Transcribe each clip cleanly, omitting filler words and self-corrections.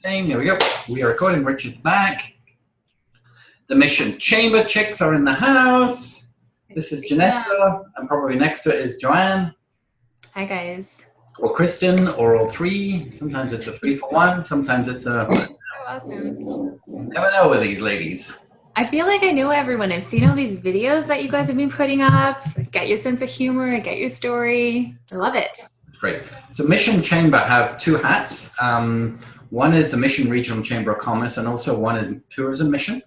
Thing. There we go. We are recording. Richard's back. The Mission Chamber chicks are in the house. This is Janessa, and probably next to it is Joanne. Hi, guys. Or Kristen, or all three. Sometimes it's a 3 for 1. Sometimes it's a... Oh, awesome. You never know with these ladies. I feel like I know everyone. I've seen all these videos that you guys have been putting up. Get your sense of humor, get your story. I love it. Great. So Mission Chamber have 2 hats. One is the Mission Regional Chamber of Commerce, and also one is Tourism Mission.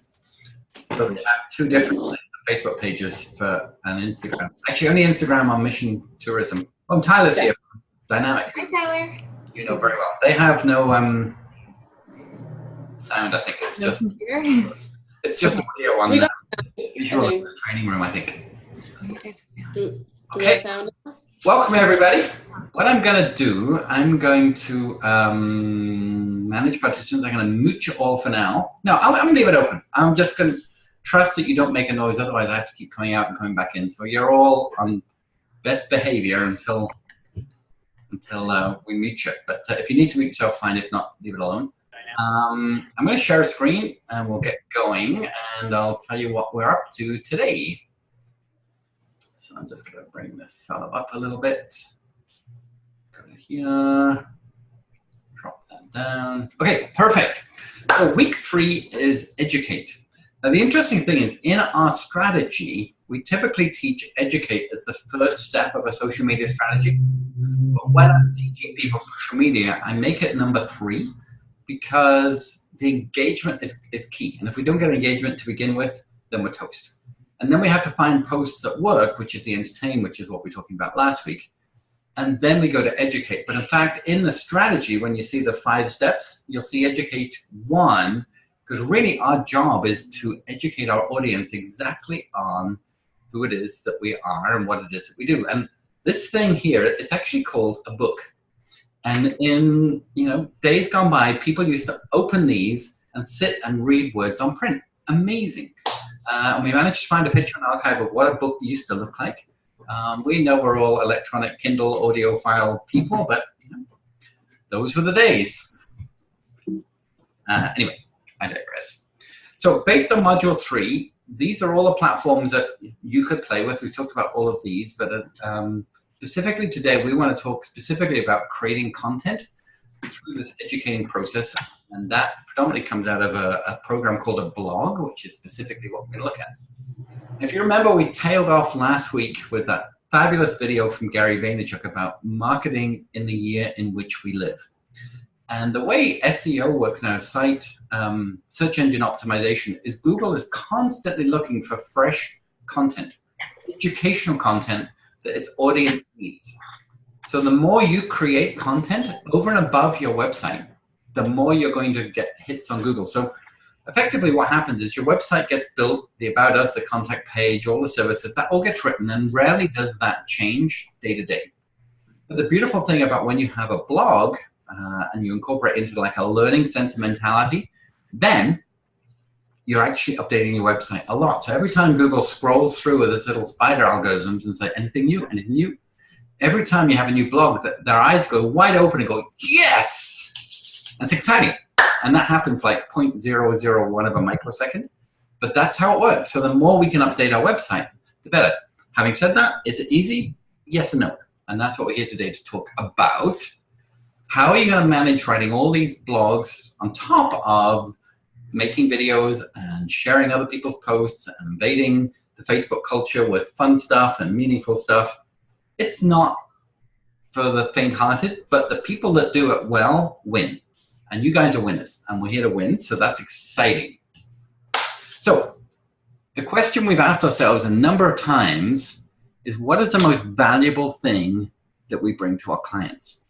So they have 2 different Facebook pages for an Instagram. Actually, only Instagram on Mission Tourism. Oh, Tyler's here from Dynamic. Hi, Tyler. You know very well. They have no sound. I think it's No just computer? it's just audio on the visual training room. I think. Do we Okay. have sound? Welcome everybody. What I'm going to do, I'm going to manage participants. I'm going to mute you all for now. No, I'm going to leave it open. I'm just going to trust that you don't make a noise. Otherwise, I have to keep coming out and coming back in. So you're all on best behavior until we mute you. But if you need to mute yourself, fine. If not, leave it alone. I'm going to share a screen and we'll get going. And I'll tell you what we're up to today. So I'm just going to bring this fellow up a little bit. Go to here. Drop that down. Okay, perfect. So week 3 is educate. Now the interesting thing is in our strategy, we typically teach educate as the first step of a social media strategy. But when I'm teaching people social media, I make it number 3 because the engagement is key. And if we don't get engagement to begin with, then we're toast. And then we have to find posts that work, which is the entertain, which is what we were talking about last week. And then we go to educate. But in fact, in the strategy, when you see the 5 steps, you'll see educate 1, because really our job is to educate our audience exactly on who it is that we are and what it is that we do. And this thing here, it's actually called a book. And in days gone by, people used to open these and sit and read words on print. Amazing. And we managed to find a picture and archive of what a book used to look like. We know we're all electronic Kindle audiophile people, but those were the days. Anyway, I digress. So based on Module 3, these are all the platforms that you could play with. We've talked about all of these, but specifically today, we want to talk specifically about creating content through this educating process. And that predominantly comes out of a program called a blog, which is specifically what we're going to look at. If you remember, we tailed off last week with that fabulous video from Gary Vaynerchuk about marketing in the year in which we live. And the way SEO works now, search engine optimization, is Google is constantly looking for fresh content, educational content that its audience needs. So the more you create content over and above your website, the more you're going to get hits on Google. So effectively what happens is your website gets built, the About Us, the contact page, all the services, that all gets written, and rarely does that change day to day. But the beautiful thing about when you have a blog and you incorporate into like a learning sentimentality, then you're actually updating your website a lot. So every time Google scrolls through with its little spider algorithms and say, anything new, anything new, every time you have a new blog, their eyes go wide open and go, yes! It's exciting. And that happens like 0.001 of a microsecond. But that's how it works. So the more we can update our website, the better. Having said that, is it easy? Yes and no. And that's what we're here today to talk about. How are you going to manage writing all these blogs on top of making videos and sharing other people's posts and invading the Facebook culture with fun stuff and meaningful stuff? It's not for the faint-hearted, but the people that do it well win. And you guys are winners, and we're here to win, so that's exciting. So the question we've asked ourselves a number of times is, what is the most valuable thing that we bring to our clients?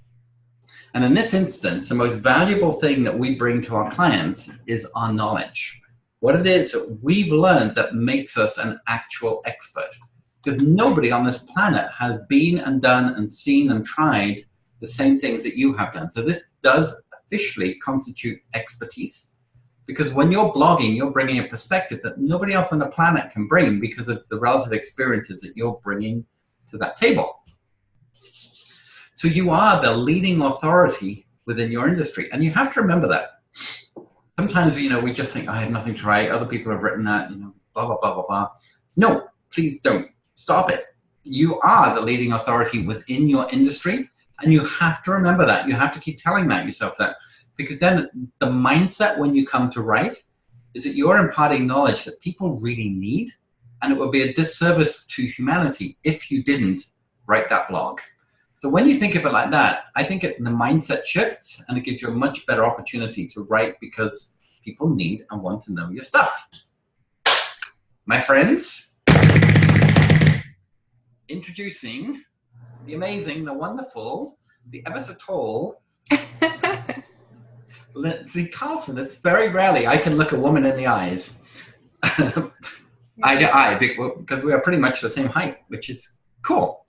And in this instance, the most valuable thing that we bring to our clients is our knowledge. What it is that we've learned that makes us an actual expert. Because nobody on this planet has been and done and seen and tried the same things that you have done. So this does officially constitute expertise, because when you're blogging, you're bringing a perspective that nobody else on the planet can bring because of the relative experiences that you're bringing to that table. So you are the leading authority within your industry. And you have to remember that. Sometimes, we just think, I have nothing to write. Other people have written that, blah, blah, blah, blah, blah. No, please don't. Stop it. You are the leading authority within your industry. And you have to remember that. You have to keep telling yourself that. Because then the mindset when you come to write is that you're imparting knowledge that people really need. And it would be a disservice to humanity if you didn't write that blog. So when you think of it like that, I think the mindset shifts and it gives you a much better opportunity to write because people need and want to know your stuff. My friends, introducing the amazing, the wonderful, the ever so tall Lindsay Carlson. It's very rarely I can look a woman in the eyes. Eye to eye, because we are pretty much the same height, which is cool.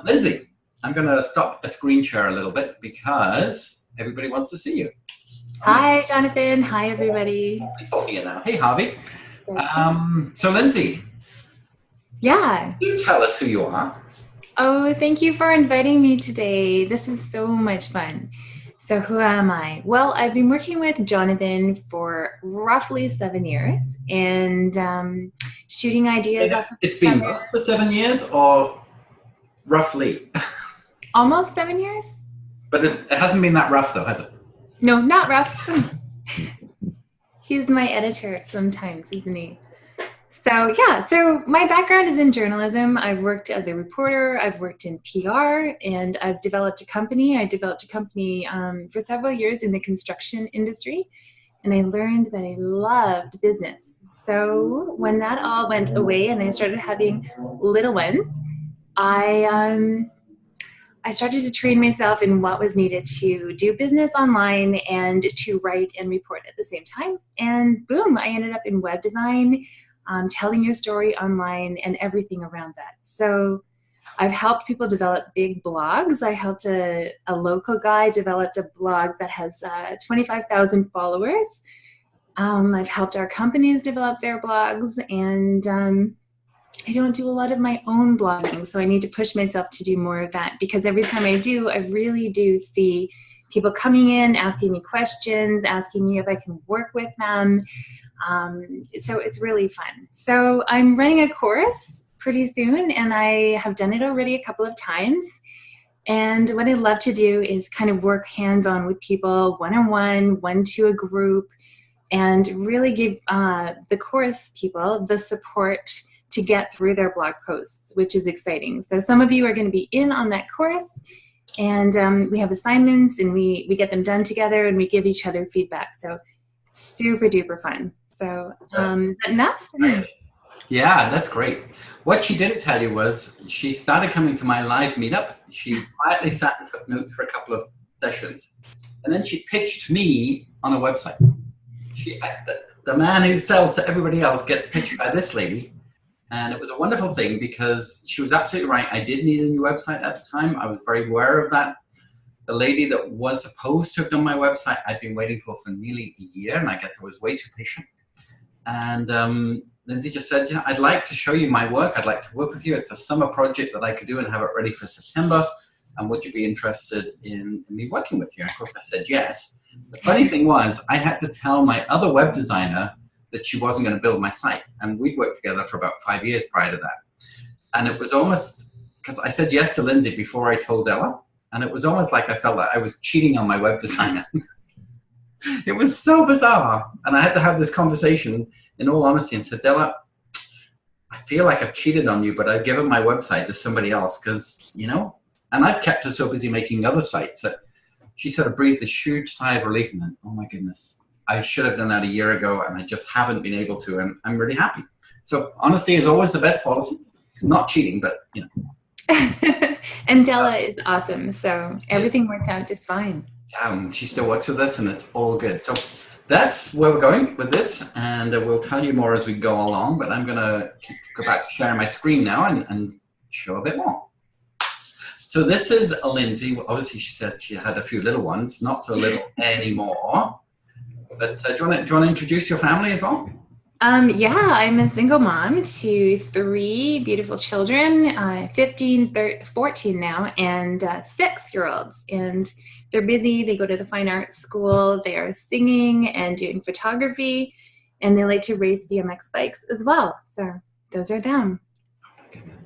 Lindsay, I'm going to stop a screen share a little bit because everybody wants to see you. Hi, Jonathan. Hi, everybody. Now. Hey, Harvey. So, Lindsay. Yeah. Can you tell us who you are? Oh, thank you for inviting me today. This is so much fun. So who am I? Well, I've been working with Jonathan for roughly 7 years and shooting ideas off of It's been rough for 7 years or roughly? Almost 7 years. But it hasn't been that rough though, has it? No, not rough. He's my editor sometimes, isn't he? So yeah, so my background is in journalism. I've worked as a reporter, I've worked in PR, and I've developed a company. I developed a company for several years in the construction industry, and I learned that I loved business. So when that all went away and I started having little ones, I started to train myself in what was needed to do business online and to write and report at the same time. And boom, I ended up in web design, telling your story online and everything around that. So I've helped people develop big blogs. I helped a local guy develop a blog that has 25,000 followers. I've helped our companies develop their blogs, and I don't do a lot of my own blogging, so I need to push myself to do more of that, because every time I do, I really do see people coming in, asking me questions, asking me if I can work with them. So it's really fun. So I'm running a course pretty soon, and I have done it already a couple of times. And what I love to do is kind of work hands-on with people, one-on-one, one to a group, and really give the course people the support to get through their blog posts, which is exciting. So some of you are going to be in on that course, and we have assignments, and we get them done together, and we give each other feedback. So super duper fun. So is that enough? Yeah, that's great. What she didn't tell you was she started coming to my live meetup. She quietly sat and took notes for a couple of sessions. And then she pitched me on a website. The man who sells to everybody else gets pitched by this lady. And it was a wonderful thing because she was absolutely right. I did need a new website at the time. I was very aware of that. The lady that was supposed to have done my website, I'd been waiting for nearly a year, and I guess I was way too patient. And Lindsay just said, I'd like to show you my work. I'd like to work with you. It's a summer project that I could do and have it ready for September. And would you be interested in me working with you? And of course I said yes. The funny thing was I had to tell my other web designer that she wasn't going to build my site. And we'd worked together for about 5 years prior to that. And it was almost, because I said yes to Lindsay before I told Ella. And it was almost like I felt like I was cheating on my web designer. It was so bizarre. And I had to have this conversation in all honesty and said, Della, I feel like I've cheated on you, but I've given my website to somebody else because, and I've kept her so busy making other sites that she sort of breathed a huge sigh of relief and then, oh my goodness, I should have done that a year ago and I just haven't been able to, and I'm really happy. So honesty is always the best policy. Not cheating, but, And Della is awesome, so everything worked out just fine. She still works with us and it's all good. So that's where we're going with this, and we'll tell you more as we go along, but I'm going to go back to sharing my screen now and show a bit more. So this is Lindsay. Obviously, she said she had a few little ones, not so little anymore. But do you want to introduce your family as well? Yeah, I'm a single mom to 3 beautiful children, 15, 14 now, and 6-year-olds. And they're busy. They go to the fine arts school. They are singing and doing photography, and they like to race BMX bikes as well. So those are them.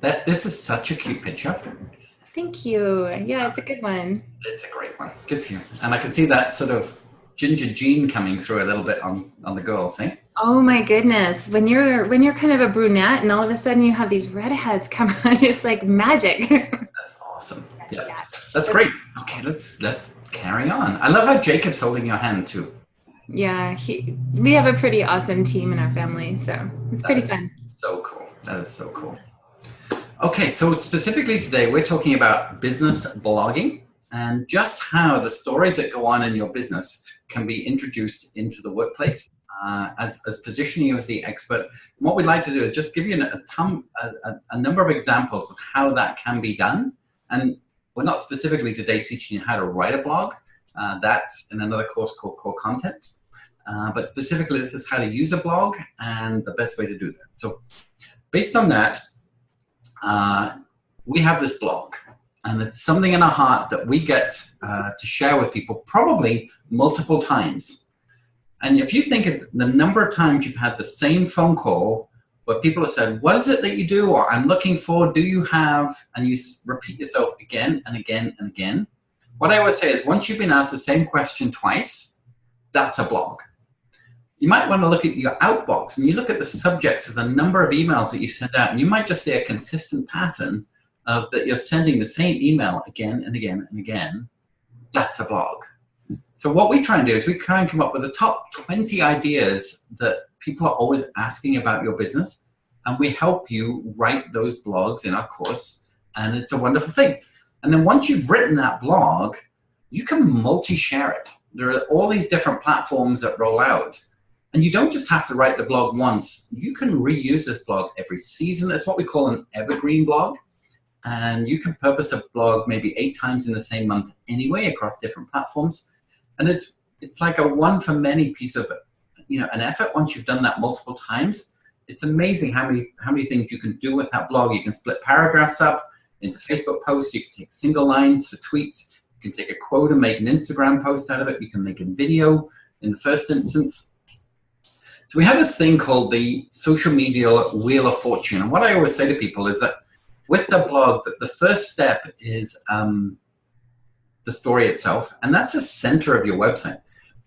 This is such a cute picture. Thank you. Yeah, it's a good one. It's a great one. Good for you. And I can see that sort of ginger gene coming through a little bit on the girls, eh? Oh my goodness. When you're kind of a brunette and all of a sudden you have these redheads come on, it's like magic. That's awesome. Yeah. That's great. Okay, let's carry on. I love how Jacob's holding your hand too. Yeah, we have a pretty awesome team in our family, so it's pretty fun. So cool. That is so cool. Okay, so specifically today, we're talking about business blogging and just how the stories that go on in your business can be introduced into the workplace as positioning you as the expert. And what we'd like to do is just give you a number of examples of how that can be done. And we're not specifically today teaching you how to write a blog. That's in another course called Core Content. But specifically, this is how to use a blog and the best way to do that. So based on that, we have this blog, and it's something in our heart that we get to share with people probably multiple times. And if you think of the number of times you've had the same phone call where people have said, what is it that you do? Or I'm looking for, do you have? And you repeat yourself again and again and again. What I always say is once you've been asked the same question twice, that's a blog. You might want to look at your outbox and you look at the subjects of the number of emails that you send out, and you might just see a consistent pattern of that you're sending the same email again and again and again. That's a blog. So what we try and do is we try and come up with the top 20 ideas that people are always asking about your business, and we help you write those blogs in our course, and it's a wonderful thing. And then once you've written that blog, you can multi-share it. There are all these different platforms that roll out. And you don't just have to write the blog once. You can reuse this blog every season. It's what we call an evergreen blog. And you can purpose a blog maybe 8 times in the same month anyway across different platforms. And it's like a one for many piece of an effort. Once you've done that multiple times, it's amazing how many things you can do with that blog. You can split paragraphs up into Facebook posts. You can take single lines for tweets. You can take a quote and make an Instagram post out of it. You can make a video in the first instance. So we have this thing called the social media wheel of fortune. And what I always say to people is that with the blog, that the first step is the story itself. And that's the center of your website.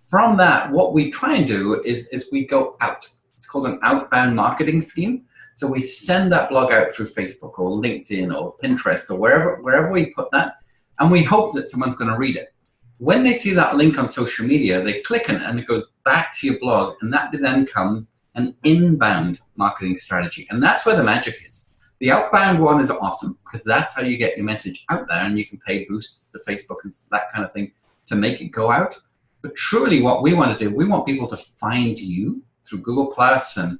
From that, what we try and do is we go out. It's called an outbound marketing scheme. So we send that blog out through Facebook or LinkedIn or Pinterest or wherever we put that. And we hope that someone's going to read it. When they see that link on social media, they click on it and it goes back to your blog, and that then comes an inbound marketing strategy. And that's where the magic is. The outbound one is awesome because that's how you get your message out there, and you can pay boosts to Facebook and that kind of thing to make it go out. But truly what we want to do, we want people to find you through Google Plus and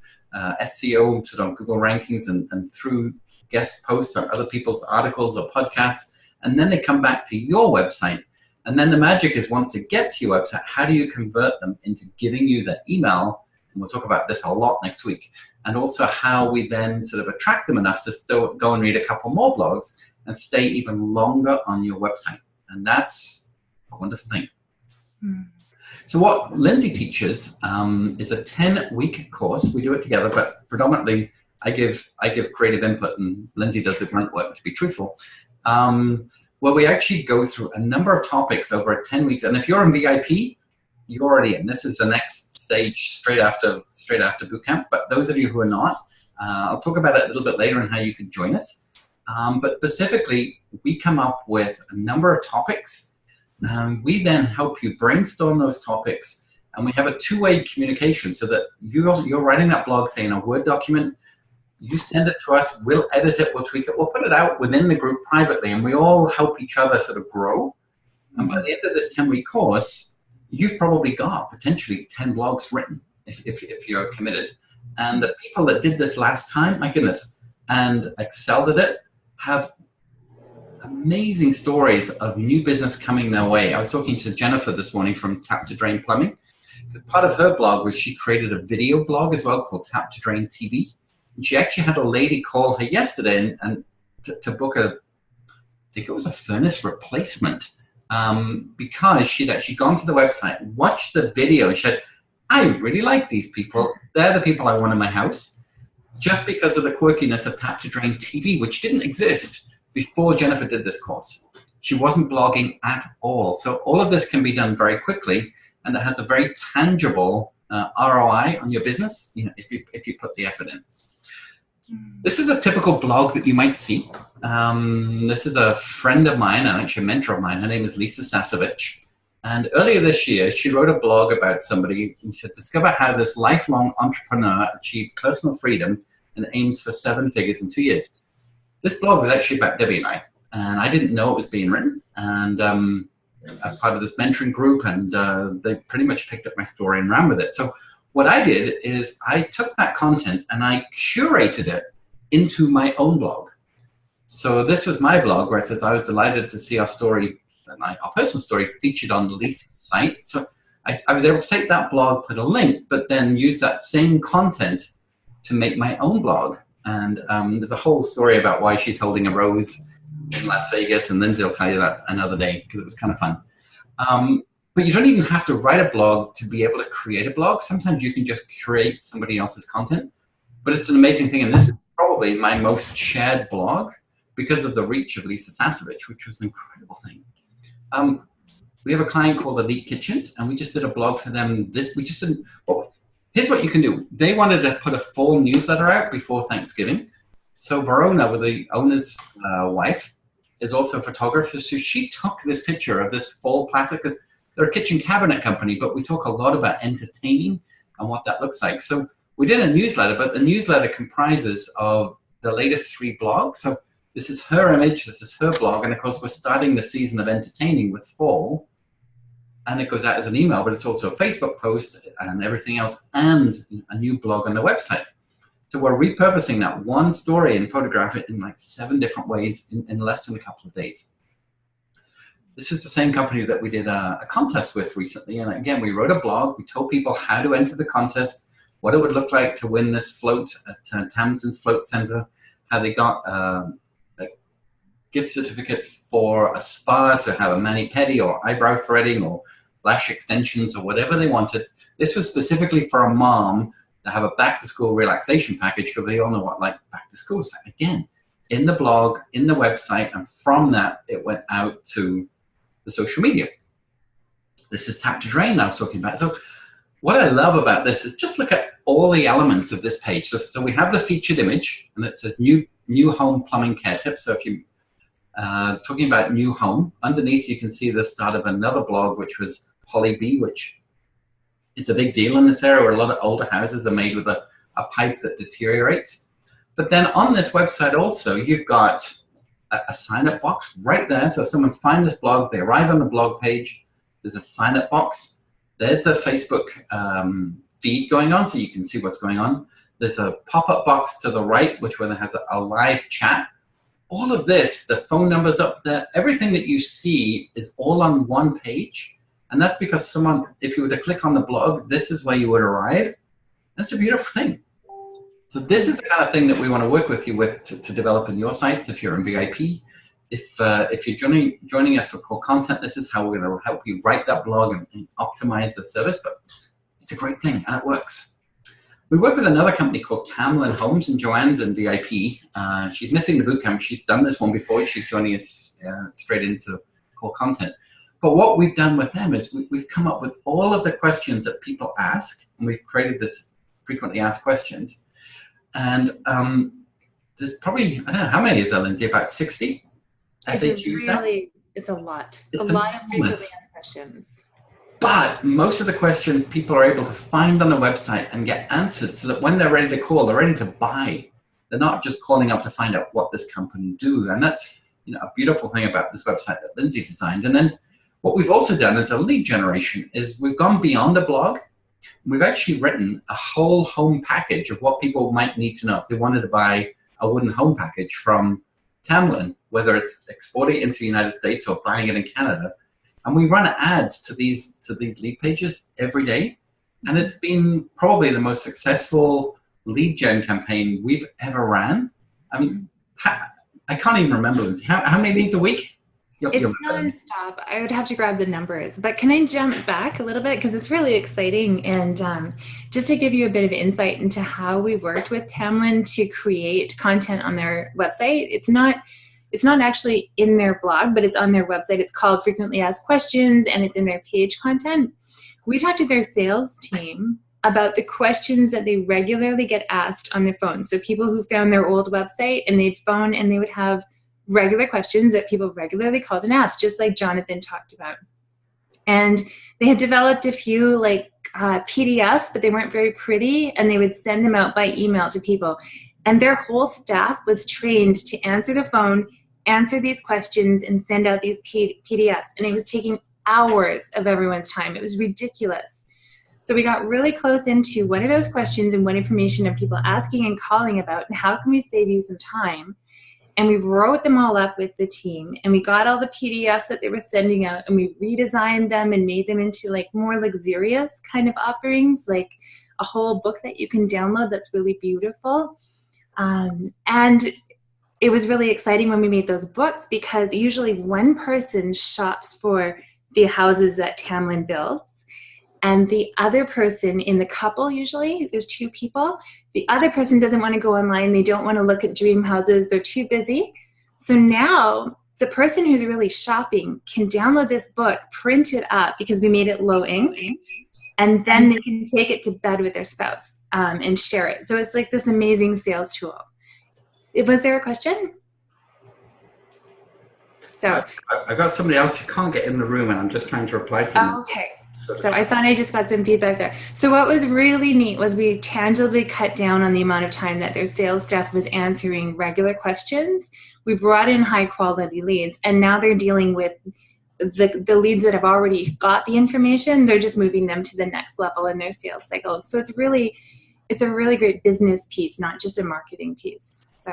SEO sort of Google rankings and through guest posts or other people's articles or podcasts. And then they come back to your website. And then the magic is once they get to your website, how do you convert them into giving you the email? And we'll talk about this a lot next week. And also how we then sort of attract them enough to still go and read a couple more blogs and stay even longer on your website. And that's a wonderful thing. So what Lindsay teaches is a 10-week course. We do it together, but predominantly I give creative input and Lindsay does the grunt work, to be truthful. Where we actually go through a number of topics over 10 weeks. And if you're in VIP, you're already in. This is the next stage straight after bootcamp. But those of you who are not, I'll talk about it a little bit later and how you can join us. But specifically, we come up with a number of topics. We then help you brainstorm those topics. And we have a two-way communication so that you're writing that blog, say, in a Word document. You send it to us, we'll edit it, we'll tweak it, we'll put it out within the group privately, and we all help each other sort of grow. And by the end of this 10-week course, you've probably got potentially 10 blogs written if you're committed. And the people that did this last time, my goodness, and excelled at it, have amazing stories of new business coming their way. I was talking to Jennifer this morning from Tap to Drain Plumbing. Part of her blog was she created a video blog as well called Tap to Drain TV. And she actually had a lady call her yesterday and to book I think it was a furnace replacement. because she'd actually gone to the website, watched the video, and said, I really like these people. They're the people I want in my house, just because of the quirkiness of Tap to Drain TV, which didn't exist before Jennifer did this course. She wasn't blogging at all. So all of this can be done very quickly, and it has a very tangible ROI on your business, if you put the effort in. This is a typical blog that you might see. This is a friend of mine, and actually a mentor of mine. Her name is Lisa Sasevich. And earlier this year, she wrote a blog about somebody who should discover how this lifelong entrepreneur achieved personal freedom and aims for 7 figures in 2 years. This blog was actually about Debbie and I didn't know it was being written. And as part of this mentoring group, and they pretty much picked up my story and ran with it. So what I did is I took that content and I curated it into my own blog. So this was my blog where it says, I was delighted to see our story, our personal story, featured on Lisa's site. So I was able to take that blog, put a link, but then use that same content to make my own blog. And there's a whole story about why she's holding a rose in Las Vegas, and Lindsay will tell you that another day because it was kind of fun. But you don't even have to write a blog to be able to create a blog. Sometimes you can just create somebody else's content. But it's an amazing thing, and this is probably my most shared blog because of the reach of Lisa Sasevich, which was an incredible thing. We have a client called Elite Kitchens, and we just did a blog for them. Here's what you can do. They wanted to put a full newsletter out before Thanksgiving. So Verona, with the owner's wife, is also a photographer. So she took this picture of this fall platter, because they're a kitchen cabinet company, but we talk a lot about entertaining and what that looks like. So we did a newsletter, but the newsletter comprises of the latest 3 blogs. So this is her image, this is her blog, and of course we're starting the season of entertaining with fall, and it goes out as an email, but it's also a Facebook post and everything else, and a new blog on the website. So we're repurposing that one story and photograph it in like 7 different ways in less than a couple of days. This was the same company that we did a contest with recently, and again, we wrote a blog, we told people how to enter the contest, what it would look like to win this float at Tamsin's Float Center, how they got a gift certificate for a spa to have a mani-pedi or eyebrow threading or lash extensions or whatever they wanted. This was specifically for a mom to have a back-to-school relaxation package, because we all know what back-to-school is like. Again, in the blog, in the website, and from that, it went out to the social media. This is Tap to Drain I was talking about. So what I love about this is just look at all the elements of this page. So we have the featured image, and it says new home plumbing care tips. So if you talking about new home, underneath you can see the start of another blog, which was Poly B, which is a big deal in this area where a lot of older houses are made with a pipe that deteriorates. But then on this website also, you've got a sign-up box right there. So someone's find this blog, they arrive on the blog page, there's a sign-up box. There's a Facebook feed going on, so you can see what's going on. There's a pop-up box to the right, which one has a live chat. All of this, the phone number's up there, everything that you see is all on one page. And that's because someone, if you were to click on the blog, this is where you would arrive. That's a beautiful thing. So this is the kind of thing that we want to work with you with to develop in your sites if you're in VIP. If you're joining us for core content, this is how we're going to help you write that blog and optimize the service. But it's a great thing, and it works. We work with another company called Tamlin Homes, and Joanne's in VIP. She's missing the bootcamp. She's done this one before. She's joining us straight into core content. But what we've done with them is we've come up with all of the questions that people ask, and we've created this frequently asked questions. And there's probably, I don't know, how many is there, Lindsay? About 60? It's a lot. A lot of frequently asked questions. But most of the questions people are able to find on the website and get answered, so that when they're ready to call, they're ready to buy. They're not just calling up to find out what this company do. And that's a beautiful thing about this website that Lindsay designed. And then what we've also done as a lead generation is we've gone beyond a blog. We've actually written a whole home package of what people might need to know if they wanted to buy a wooden home package from Tamlin, whether it's exporting it into the United States or buying it in Canada. And we run ads to these lead pages every day. And it's been probably the most successful lead gen campaign we've ever ran. I mean, I can't even remember. How many leads a week? It's nonstop. I would have to grab the numbers, but can I jump back a little bit? Because it's really exciting. And just to give you a bit of insight into how we worked with Tamlin to create content on their website. It's not actually in their blog, but it's on their website. It's called Frequently Asked Questions, and it's in their page content. We talked to their sales team about the questions that they regularly get asked on their phone. So people who found their old website and they'd phone and they would have regular questions that people regularly called and asked, just like Jonathan talked about. And they had developed a few PDFs, but they weren't very pretty, and they would send them out by email to people. And their whole staff was trained to answer the phone, answer these questions, and send out these PDFs. And it was taking hours of everyone's time. It was ridiculous. So we got really close into what are those questions and what information are people asking and calling about, and how can we save you some time? And we wrote them all up with the team, and we got all the PDFs that they were sending out, and we redesigned them and made them into more luxurious kind of offerings, like a whole book that you can download that's really beautiful. And it was really exciting when we made those books, because usually one person shops for the houses that Tamlin builds, and the other person in the couple, usually there's two people, the other person doesn't want to go online. They don't want to look at dream houses. They're too busy. So now the person who's really shopping can download this book, print it up because we made it low ink, and then they can take it to bed with their spouse and share it. So it's like this amazing sales tool. Was there a question? So I got somebody else who can't get in the room, and I'm just trying to reply to them. Oh, okay. So I thought I just got some feedback there. So what was really neat was we tangibly cut down on the amount of time that their sales staff was answering regular questions. We brought in high quality leads, and now they're dealing with the leads that have already got the information. They're just moving them to the next level in their sales cycle. So it's a really great business piece, not just a marketing piece. So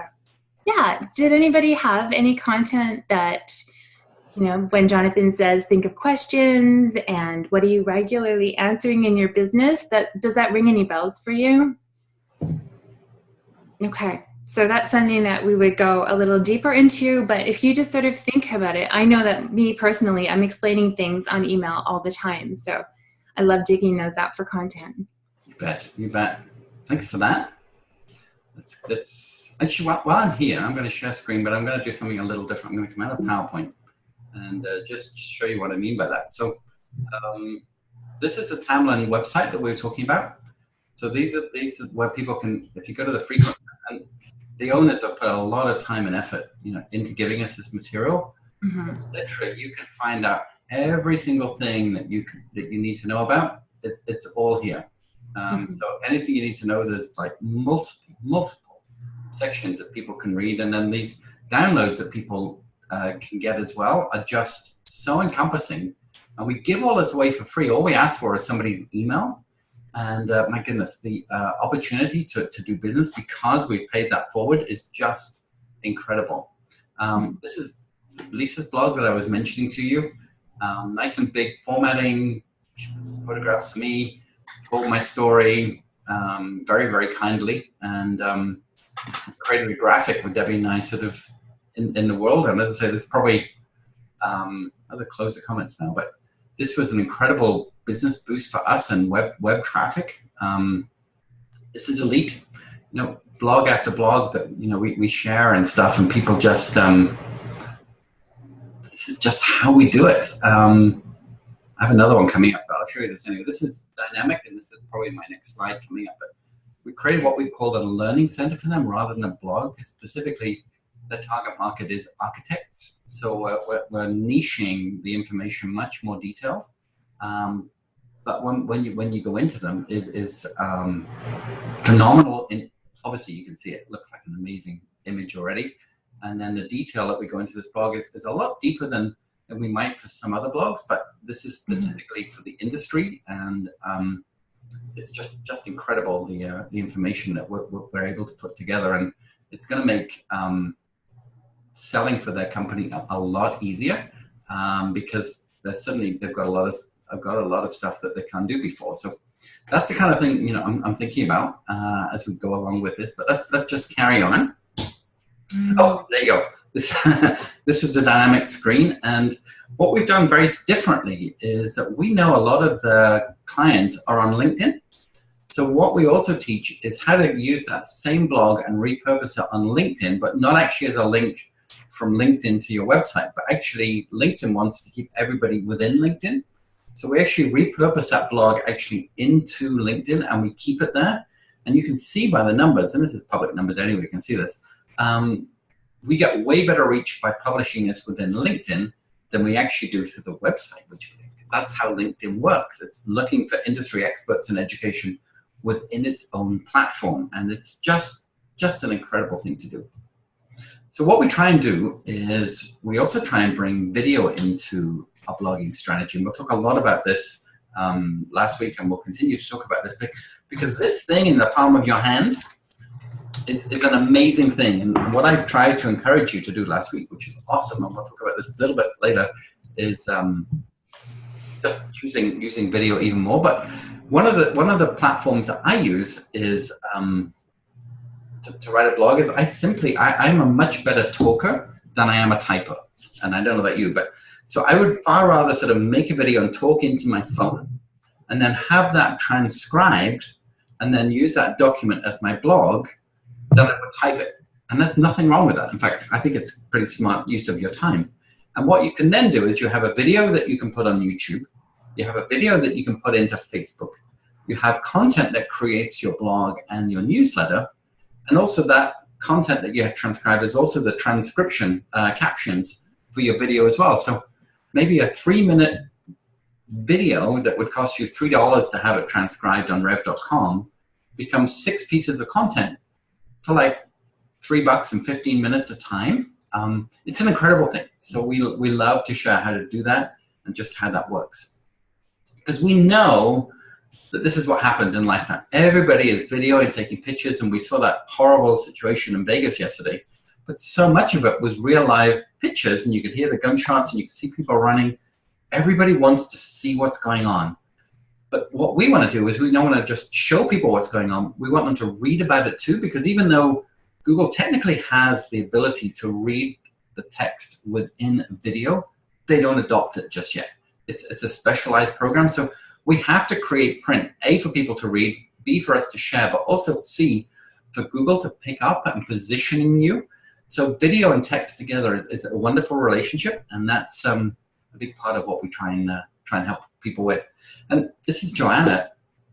yeah, did anybody have any content that, when Jonathan says, think of questions and what are you regularly answering in your business, does that ring any bells for you? Okay, so that's something that we would go a little deeper into, but if you just sort of think about it, I know that me personally, I'm explaining things on email all the time, so I love digging those out for content. You bet. Thanks for that. Let's actually, while I'm here, I'm going to share screen, but I'm going to do something a little different. I'm going to come out of PowerPoint and just show you what I mean by that. So this is a Tamlin website that we were talking about. So these are where people can, if you go to the frequent, and the owners have put a lot of time and effort, into giving us this material. Mm-hmm. Literally, you can find out every single thing that you need to know about. It's all here. So anything you need to know, there's multiple sections that people can read, and then these downloads that people can get as well are just so encompassing. And we give all this away for free. All we ask for is somebody's email, and my goodness, the opportunity to do business because we've paid that forward is just incredible. This is Lisa's blog that I was mentioning to you. Nice and big formatting, photographs of me, told my story very, very kindly, and created a graphic with Debbie and I sort of in the world. And as I say, there's probably other closer comments now, but this was an incredible business boost for us and web traffic. This is elite, blog after blog that we share and stuff, and people just this is just how we do it. I have another one coming up, but I'll show you this anyway. This is dynamic, and this is probably my next slide coming up. But we created what we've called a learning center for them rather than a blog. Specifically, the target market is architects. So we're niching the information much more detailed. But when you go into them, it is phenomenal. Obviously, you can see it looks like an amazing image already. And then the detail that we go into this blog is a lot deeper than we might for some other blogs, but this is specifically for the industry, and it's just incredible the information that we're able to put together, and it's going to make selling for their company a lot easier because they've got a lot of stuff that they can't do before. So that's the kind of thing I'm thinking about as we go along with this. But let's just carry on. Oh, there you go. this, this was a dynamic screen. And what we've done very differently is that we know a lot of the clients are on LinkedIn. So what we also teach is how to use that same blog and repurpose it on LinkedIn, but not actually as a link from LinkedIn to your website, but actually LinkedIn wants to keep everybody within LinkedIn. So we actually repurpose that blog actually into LinkedIn and we keep it there. And you can see by the numbers, and this is public numbers anyway, you can see this, we get way better reach by publishing this within LinkedIn than we actually do through the website, which that's how LinkedIn works. It's looking for industry experts in education within its own platform. And it's just an incredible thing to do. So what we try and do is we also try and bring video into our blogging strategy. And we'll talk a lot about this last week, and we'll continue to talk about this because this thing in the palm of your hand is an amazing thing. And what I tried to encourage you to do last week, which is awesome, and we'll talk about this a little bit later, is just using video even more. But one of the platforms that I use is to write a blog is I'm a much better talker than I am a typer. And I don't know about you, but so I would far rather sort of make a video and talk into my phone and then have that transcribed and then use that document as my blog than I would type it. And there's nothing wrong with that. In fact, I think it's pretty smart use of your time. And what you can then do is you have a video that you can put on YouTube. You have a video that you can put into Facebook. You have content that creates your blog and your newsletter. And also that content that you have transcribed is also the transcription captions for your video as well. So maybe a 3-minute video that would cost you $3 to have it transcribed on rev.com becomes 6 pieces of content for like $3 and 15 minutes of time. It's an incredible thing. So we love to share how to do that and just how that works. Because we know that this is what happens in lifetime. Everybody is videoing, taking pictures, and we saw that horrible situation in Vegas yesterday. But so much of it was real live pictures, and you could hear the gunshots, and you could see people running. Everybody wants to see what's going on. But what we want to do is we don't want to just show people what's going on. We want them to read about it too, because even though Google technically has the ability to read the text within a video, they don't adopt it just yet. It's a specialized program. So we have to create print, A, for people to read, B, for us to share, but also C, for Google to pick up and positioning you. So video and text together is a wonderful relationship, and that's a big part of what we try and help people with. And this is Joanna.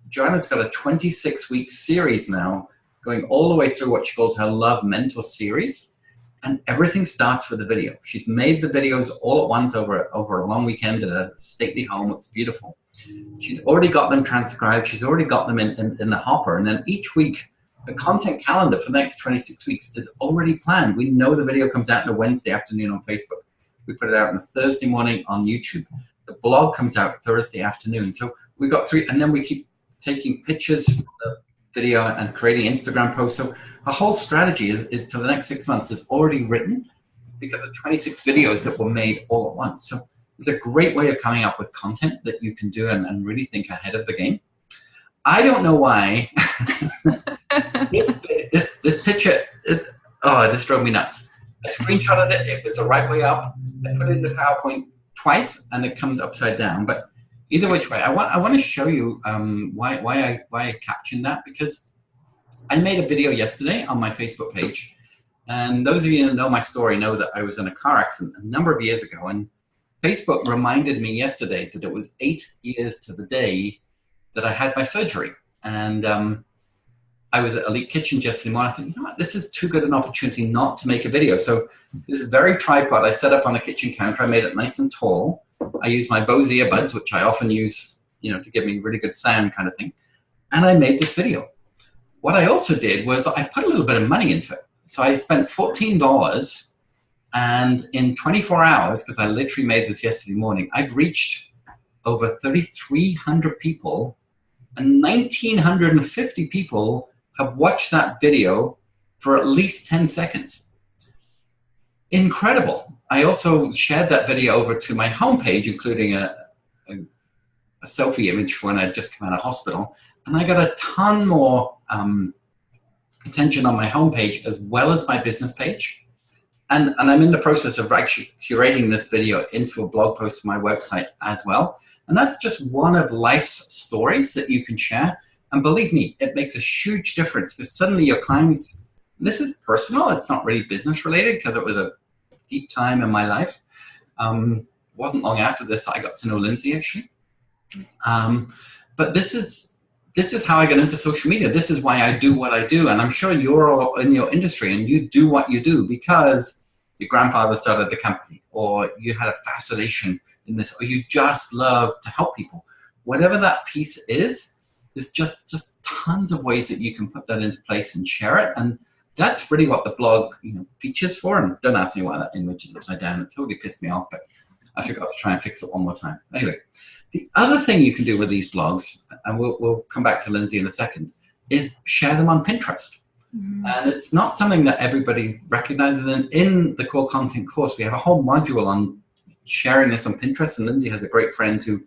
Joanna's got a 26-week series now, going all the way through what she calls her Love Mentor series, and everything starts with the video. She's made the videos all at once over a long weekend at a stately home. It's beautiful. She's already got them transcribed. She's already got them in the hopper. And then each week, the content calendar for the next 26 weeks is already planned. We know the video comes out on a Wednesday afternoon on Facebook. We put it out on a Thursday morning on YouTube. The blog comes out Thursday afternoon. So we've got 3, and then we keep taking pictures from the video and creating Instagram posts. So our whole strategy is for the next 6 months is already written because of 26 videos that were made all at once. So it's a great way of coming up with content that you can do and really think ahead of the game. I don't know why this picture, this drove me nuts. I screenshotted it. It was the right way up. I put it in the PowerPoint twice, and it comes upside down. But either which way, I want to show you why I captioned that, because I made a video yesterday on my Facebook page, and those of you who know my story know that I was in a car accident a number of years ago, and Facebook reminded me yesterday that it was 8 years to the day that I had my surgery. And I was at Elite Kitchen yesterday morning. I thought, you know what, this is too good an opportunity not to make a video. So this very tripod I set up on a kitchen counter. I made it nice and tall. I use my Bose earbuds, which I often use, to give me really good sound kind of thing. And I made this video. What I also did was I put a little bit of money into it. So I spent $14, and in 24 hours, because I literally made this yesterday morning, I've reached over 3,300 people, and 1,950 people have watched that video for at least 10 seconds. Incredible. I also shared that video over to my homepage, including a selfie image for when I'd just come out of hospital. And I got a ton more attention on my homepage as well as my business page. And I'm in the process of actually curating this video into a blog post on my website as well. And that's just one of life's stories that you can share. And believe me, it makes a huge difference because suddenly your clients, this is personal, it's not really business related because it was a deep time in my life. It wasn't long after this I got to know Lindsay actually. But this is how I got into social media. This is why I do what I do. And I'm sure you're all in your industry and you do what you do because your grandfather started the company, or you had a fascination in this, or you just love to help people. Whatever that piece is, there's just tons of ways that you can put that into place and share it. And that's really what the blog, features for. And don't ask me why that image is upside down. It totally pissed me off, but I forgot to try and fix it one more time. Anyway, the other thing you can do with these blogs, and we'll come back to Lindsay in a second, is share them on Pinterest. Mm-hmm. And it's not something that everybody recognizes. And in the core content course, we have a whole module on sharing this on Pinterest. And Lindsay has a great friend who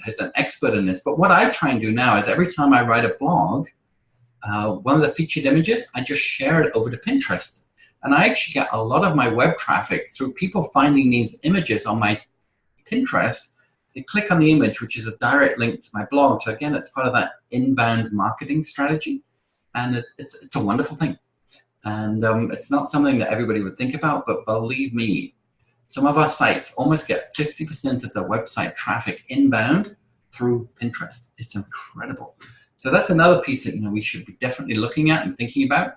is an expert in this. But what I try and do now is every time I write a blog, one of the featured images, I just share it over to Pinterest. And I actually get a lot of my web traffic through people finding these images on my Pinterest. They click on the image, which is a direct link to my blog. So again, it's part of that inbound marketing strategy. And it's a wonderful thing. And it's not something that everybody would think about, but believe me, some of our sites almost get 50% of their website traffic inbound through Pinterest. It's incredible. So that's another piece that we should be definitely looking at and thinking about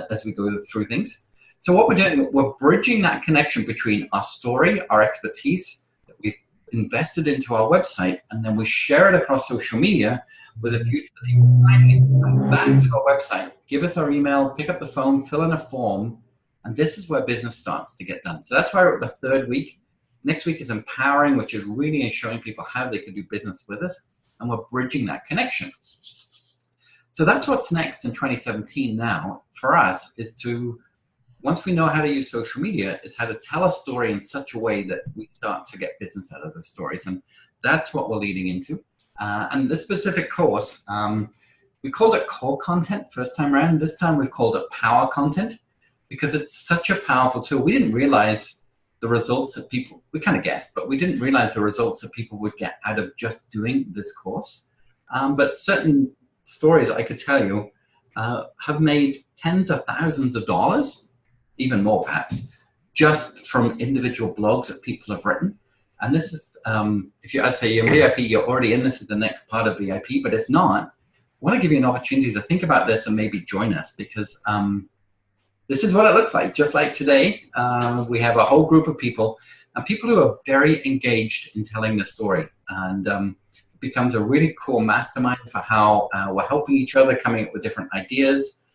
as we go through things. So what we're doing, we're bridging that connection between our story, our expertise that we've invested into our website, and then we share it across social media with a view to the people finding it, come back to our website, give us our email, pick up the phone, fill in a form, and this is where business starts to get done. So that's why we're at the third week. Next week is empowering, which is really showing people how they can do business with us, and we're bridging that connection. So that's what's next in 2017 now for us, is to, once we know how to use social media, is how to tell a story in such a way that we start to get business out of those stories. And that's what we're leading into. And this specific course, we called it core content first time around. This time we've called it power content because it's such a powerful tool. We didn't realize the results that people, we kind of guessed, but we didn't realize the results that people would get out of just doing this course. But certain stories I could tell you have made tens of thousands of dollars, even more perhaps, just from individual blogs that people have written. And this is, if you're VIP, you're already in this as the next part of VIP, but if not, I want to give you an opportunity to think about this and maybe join us, because this is what it looks like. Just like today, we have a whole group of people, and people who are very engaged in telling the story. And it becomes a really cool mastermind for how we're helping each other, coming up with different ideas.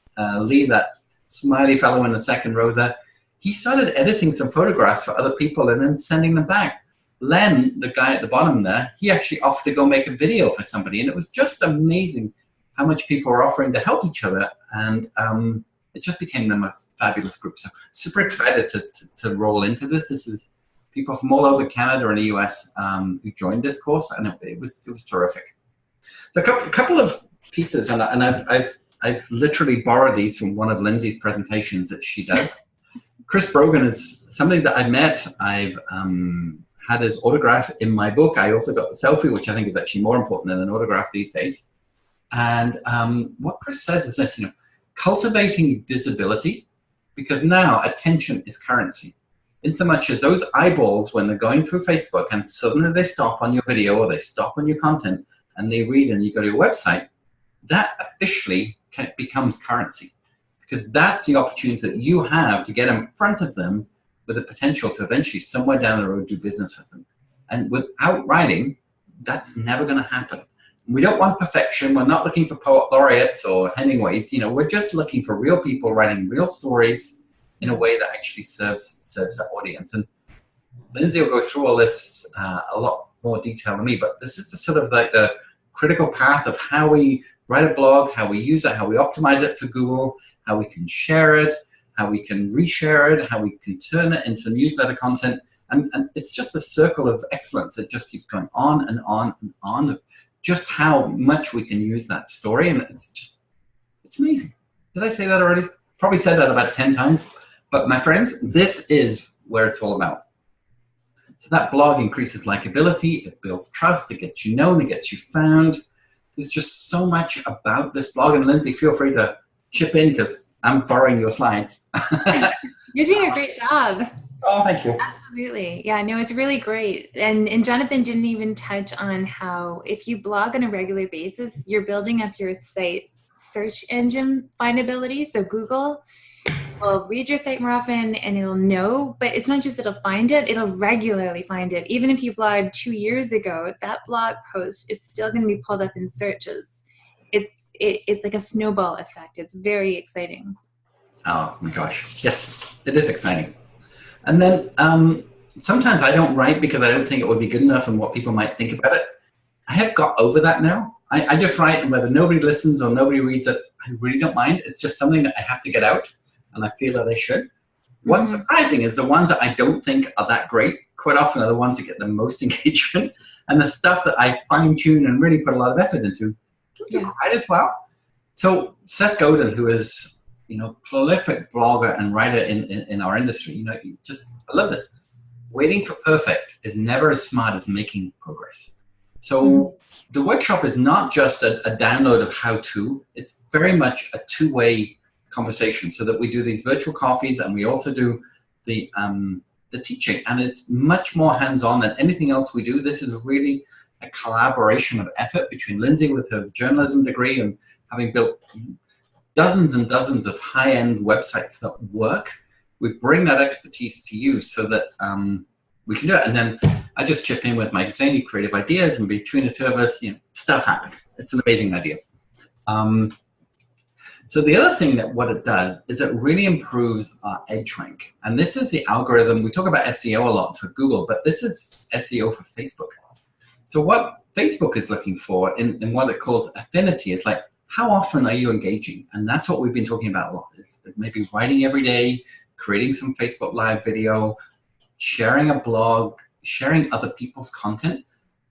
Lee, that smiley fellow in the second row there, he started editing some photographs for other people and then sending them back. Len, the guy at the bottom there, he actually offered to go make a video for somebody, and it was just amazing how much people were offering to help each other, and it just became the most fabulous group. So super excited to roll into this. This is people from all over Canada and the US who joined this course, and it was terrific. So a couple of pieces, and I've literally borrowed these from one of Lindsay's presentations that she does. Chris Brogan is something that I've met. I've had his autograph in my book. I also got the selfie, which I think is actually more important than an autograph these days. And what Chris says is this, cultivating visibility, because now attention is currency. In so much as those eyeballs, when they're going through Facebook and suddenly they stop on your video or they stop on your content and they read and you go to your website, that officially becomes currency. Because that's the opportunity that you have to get in front of them with the potential to eventually somewhere down the road do business with them. And without writing, that's never going to happen. We don't want perfection. We're not looking for poet laureates or Hemingways. We're just looking for real people writing real stories in a way that actually serves our audience. And Lindsay will go through all this a lot more detail than me, but this is the sort of like the critical path of how we write a blog, how we use it, how we optimize it for Google, how we can share it, how we can reshare it, how we can turn it into newsletter content. And it's just a circle of excellence that just keeps going on and on and on, just how much we can use that story. And it's amazing. Did I say that already? Probably said that about 10 times. But my friends, this is where it's all about. So that blog increases likability, it builds trust, it gets you known, it gets you found. There's just so much about this blog. And Lindsay, feel free to chip in because I'm borrowing your slides. You're doing a great job. Oh, thank you. Absolutely. Yeah, no, it's really great. And Jonathan didn't even touch on how if you blog on a regular basis, you're building up your site's search engine findability. So Google will read your site more often and it'll know, but it's not just it'll find it, it'll regularly find it. Even if you blogged 2 years ago, that blog post is still going to be pulled up in searches. It's like a snowball effect. It's very exciting. Oh my gosh. Yes, it is exciting. And then sometimes I don't write because I don't think it would be good enough and what people might think about it. I have got over that now. I just write, and whether nobody listens or nobody reads it, I really don't mind. It's just something that I have to get out, and I feel that I should. What's surprising is the ones that I don't think are that great quite often are the ones that get the most engagement, and the stuff that I fine-tune and really put a lot of effort into don't do quite as well. So Seth Godin, who is prolific blogger and writer in our industry, I love this. Waiting for perfect is never as smart as making progress. So the workshop is not just a download of how-to. It's very much a two-way conversation, so that we do these virtual coffees and we also do the teaching, and it's much more hands-on than anything else we do. This is really a collaboration of effort between Lindsay with her journalism degree and having built dozens and dozens of high-end websites that work. We bring that expertise to you so that we can do it. And then I just chip in with my zany creative ideas, and between the two of us, stuff happens. It's an amazing idea. So the other thing that what it does is it really improves our edge rank. And this is the algorithm. We talk about SEO a lot for Google, but this is SEO for Facebook. So what Facebook is looking for in what it calls affinity is like, how often are you engaging? And that's what we've been talking about a lot, is maybe writing every day, creating some Facebook Live video, sharing a blog, sharing other people's content.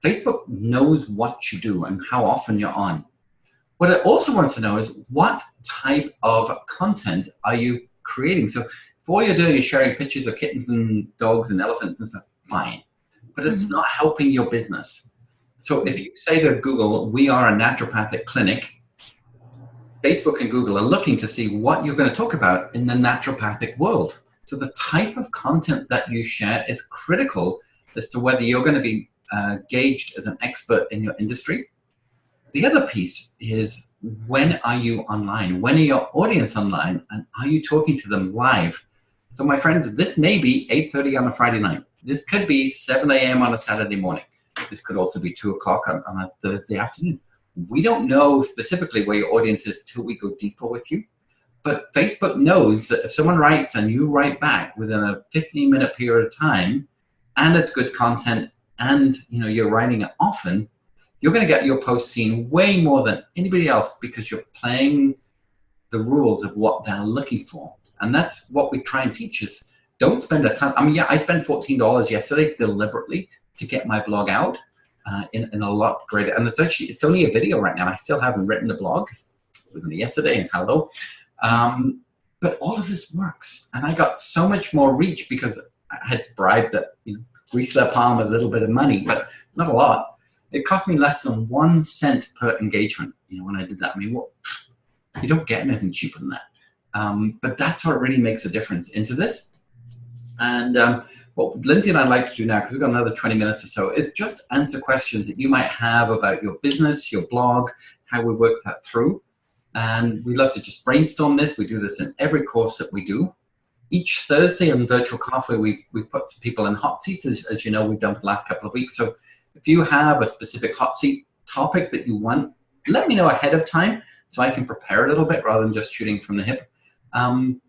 Facebook knows what you do and how often you're on. What it also wants to know is what type of content are you creating? So if all you're doing is sharing pictures of kittens and dogs and elephants and stuff, fine. But it's not helping your business. So if you say to Google, we are a naturopathic clinic, Facebook and Google are looking to see what you're going to talk about in the naturopathic world. So the type of content that you share is critical as to whether you're going to be gauged as an expert in your industry. The other piece is, when are you online? When are your audience online? And are you talking to them live? So my friends, this may be 8:30 on a Friday night. This could be 7 a.m. on a Saturday morning. This could also be 2 o'clock on a Thursday afternoon. We don't know specifically where your audience is till we go deeper with you. But Facebook knows that if someone writes and you write back within a 15-minute period of time, and it's good content, and you're writing it often, you're going to get your post seen way more than anybody else because you're playing the rules of what they're looking for. And that's what we try and teach is, don't spend a ton. I mean, yeah, I spent $14 yesterday deliberately to get my blog out in a lot greater. And it's only a video right now. I still haven't written the blog. It was only yesterday, and hello. But all of this works. And I got so much more reach because I had bribed grease their palm with a little bit of money, but not a lot. It cost me less than 1 cent per engagement, when I did that. I mean, you don't get anything cheaper than that. But that's what really makes a difference into this. And what Lindsay and I like to do now, because we've got another 20 minutes or so, is just answer questions that you might have about your business, your blog, how we work that through. And we love to just brainstorm this. We do this in every course that we do. Each Thursday on Virtual Coffee, we put some people in hot seats, as you know, we've done for the last couple of weeks. So if you have a specific hot seat topic that you want, let me know ahead of time so I can prepare a little bit rather than just shooting from the hip. And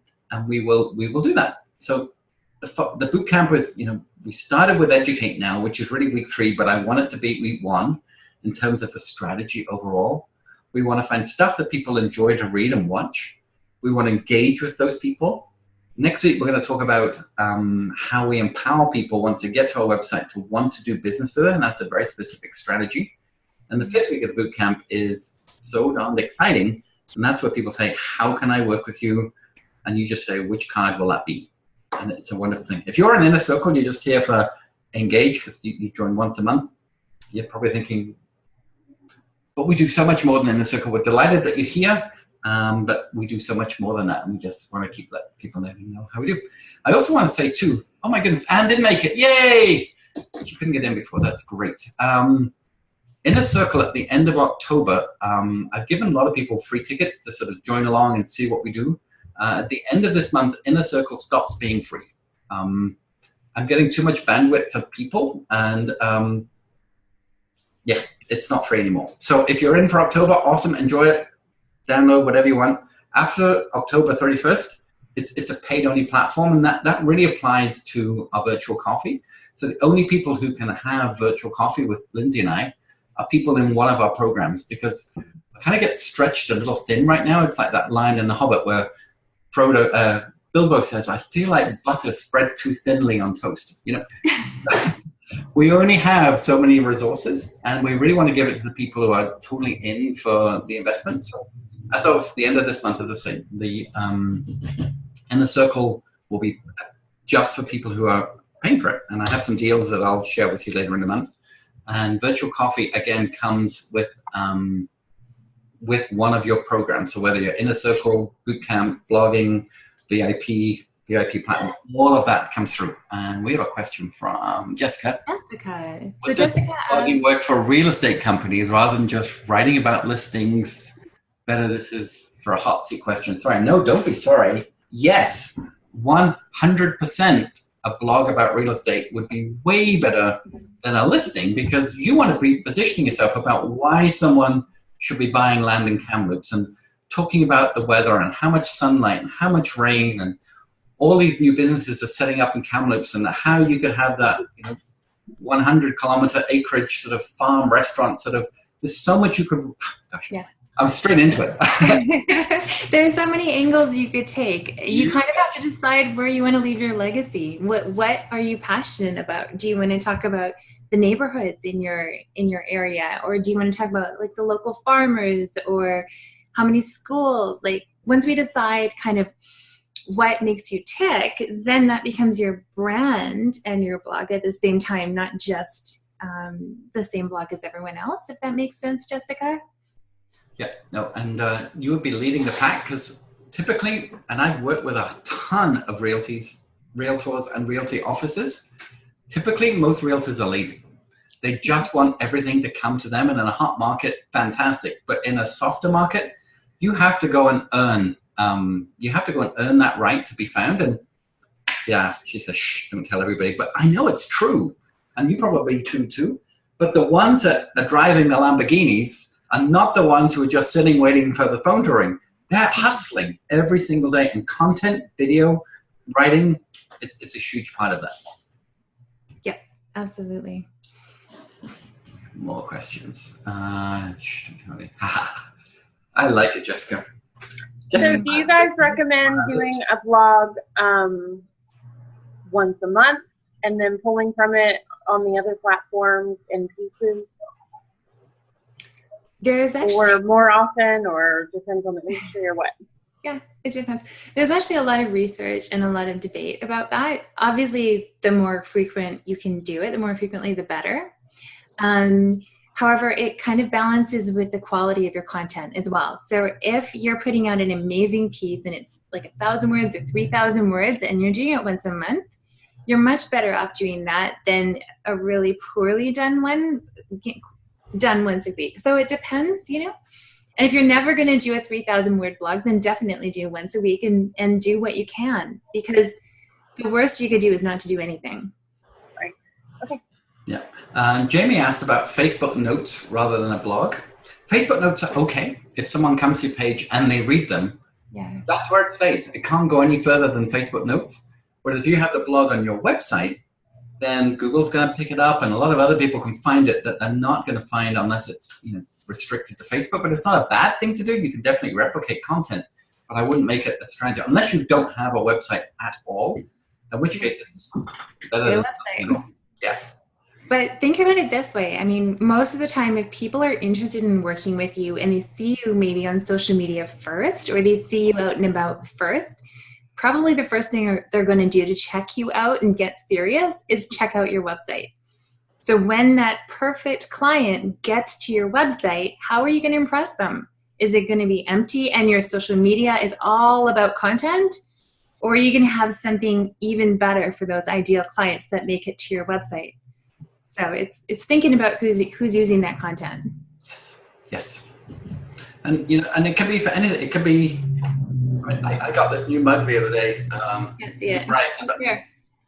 we will do that. So the boot camp is, we started with Educate Now, which is really week 3, but I want it to be week 1 in terms of the strategy overall. We want to find stuff that people enjoy to read and watch. We want to engage with those people. Next week, we're going to talk about how we empower people once they get to our website to want to do business with it, and that's a very specific strategy. And the 5th week of the boot camp is so darn exciting, and that's where people say, how can I work with you? and you just say, which card will that be? And it's a wonderful thing. If you're an Inner Circle, you're just here for Engage because you join once a month, you're probably thinking, but we do so much more than Inner Circle. We're delighted that you're here, but we do so much more than that, and we just want to keep letting people know how we do. I also want to say, too, oh my goodness, Anne didn't make it. Yay! She couldn't get in before. That's great. Inner Circle at the end of October, I've given a lot of people free tickets to sort of join along and see what we do. At the end of this month, Inner Circle stops being free. I'm getting too much bandwidth of people, and yeah, it's not free anymore. So if you're in for October, awesome, enjoy it, download whatever you want. After October 31st, it's a paid-only platform, and that really applies to our virtual coffee. So the only people who can have virtual coffee with Lindsay and I are people in one of our programs, because I kind of get stretched a little thin right now. It's like that line in The Hobbit where Bilbo says, I feel like butter spread too thinly on toast. You know, we only have so many resources, and we really want to give it to the people who are totally in for the investment. So as of the end of this month, as I say, the Inner Circle will be just for people who are paying for it. And I have some deals that I'll share with you later in the month. And virtual coffee, again, comes with one of your programs. So whether you're Inner Circle, Bootcamp, blogging, VIP Platinum, all of that comes through. And we have a question from Jessica. Jessica. So Jessica blogging work for real estate companies rather than just writing about listings? Better, this is for a hot seat question. Sorry, no, don't be sorry. Yes, 100%. A blog about real estate would be way better than a listing, because you want to be positioning yourself about why someone should be buying land in Kamloops, and talking about the weather and how much sunlight and how much rain and all these new businesses are setting up in Kamloops, and how you could have that 100-kilometer acreage sort of farm restaurant sort of. There's so much you could. Gosh, yeah. I'm straight into it. There's so many angles you could take. You kind of have to decide where you want to leave your legacy. What are you passionate about? Do you want to talk about the neighborhoods in your area, or do you want to talk about like the local farmers, or how many schools? Like, once we decide kind of what makes you tick, then that becomes your brand and your blog at the same time, not just the same blog as everyone else. If that makes sense, Jessica. Yeah, no, and you would be leading the pack, because typically, and I've worked with a ton of realtors and realty offices, typically most realtors are lazy. They just want everything to come to them, and in a hot market, fantastic. But in a softer market, you have to go and earn. That right to be found. And yeah, she says, shh, don't tell everybody. But I know it's true, and you probably too. But the ones that are driving the Lamborghinis are not the ones who are just sitting waiting for the phone to ring. They're hustling every single day, and content, video, writing, it's a huge part of that. Yeah, absolutely. More questions. I like it, Jessica. So do you guys recommend doing a blog once a month and then pulling from it on the other platforms in pieces? There's actually, or more often, or depends on the industry, or what? Yeah, it depends. There's actually a lot of research and a lot of debate about that. Obviously, the more frequent you can do it, the more frequently, the better. However, it kind of balances with the quality of your content as well. So if you're putting out an amazing piece and it's like 1,000 words or 3,000 words and you're doing it once a month, you're much better off doing that than a really poorly done one done once a week. So it depends, And if you're never going to do a 3,000 word blog, then definitely do once a week and do what you can, because the worst you could do is not to do anything. Right. Okay. Yeah. Jamie asked about Facebook notes rather than a blog. Facebook notes are okay if someone comes to your page and they read them. Yeah. That's where it stays. It can't go any further than Facebook notes. Whereas if you have the blog on your website, then Google's going to pick it up, and a lot of other people can find it that they're not going to find unless it's restricted to Facebook. But it's not a bad thing to do. You can definitely replicate content, but I wouldn't make it a strategy unless you don't have a website at all. In which case, it's better than yeah. But think about it this way. I mean, most of the time, if people are interested in working with you and they see you maybe on social media first, or they see you out and about first, probably the first thing they're going to do to check you out and get serious is check out your website. So when that perfect client gets to your website, how are you going to impress them? Is it going to be empty and your social media is all about content? Or are you going to have something even better for those ideal clients that make it to your website? So it's thinking about who's using that content. Yes. And and it could be for anything. It could be. I got this new mug the other day. Can't see it. Right. Up here.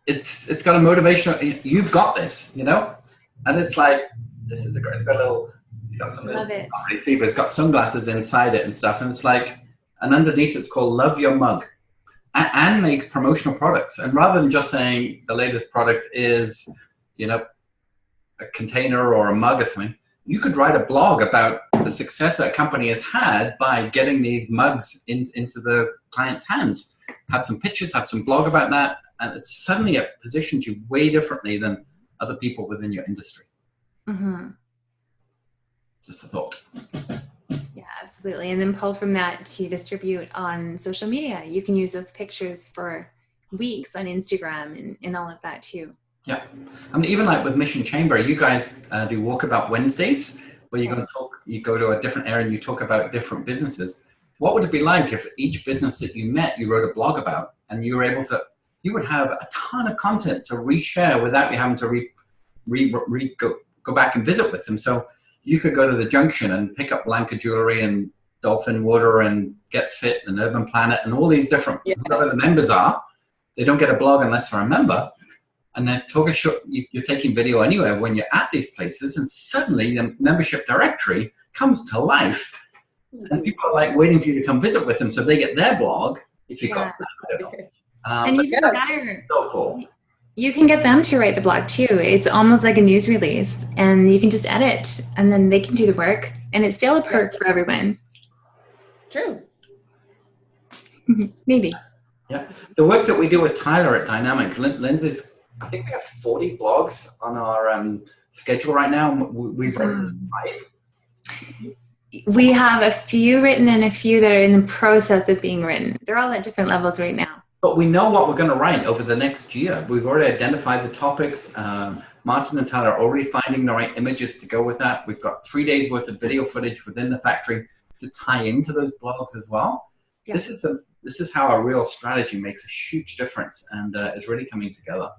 It's got a motivational. You've got this, and it's like this is a great. It's got a little. It's got some. Love it. Not really see, but it's got sunglasses inside it and stuff, and it's like, and underneath it's called "Love Your Mug." Anne makes promotional products, and rather than just saying the latest product is, a container or a mug or something, you could write a blog about the success that a company has had by getting these mugs into the client's hands. Have some pictures, have some blog about that, and it's suddenly positioned you way differently than other people within your industry. Mm-hmm. Just a thought. Yeah, absolutely. And then pull from that to distribute on social media. You can use those pictures for weeks on Instagram and all of that too. Yeah. I mean, even like with Mission Chamber, you guys do Walkabout Wednesdays, where you're going to talk, you go to a different area and you talk about different businesses. What would it be like if each business that you met, you wrote a blog about, and you were able to, you would have a ton of content to reshare without you having to go back and visit with them. So you could go to the Junction and pick up Blanca Jewelry and Dolphin Water and Get Fit and Urban Planet and all these different, whoever the members are. They don't get a blog unless they're a member. And then you're taking video anywhere when you're at these places, and suddenly the membership directory comes to life. And people are like waiting for you to come visit with them so they get their blog if you got that. I don't know. And even better, so cool. You can get them to write the blog too. It's almost like a news release, and you can just edit, and then they can do the work, and it's still a perk for everyone. True. Maybe. Yeah. The work that we do with Tyler at Dynamic, Lindsay's, I think we have 40 blogs on our schedule right now. We've written 5. We have a few written and a few that are in the process of being written. They're all at different levels right now. But we know what we're going to write over the next year. We've already identified the topics. Martin and Tyler are already finding the right images to go with that. We've got 3 days worth of video footage within the factory to tie into those blogs as well. Yeah. This is how our real strategy makes a huge difference and is really coming together.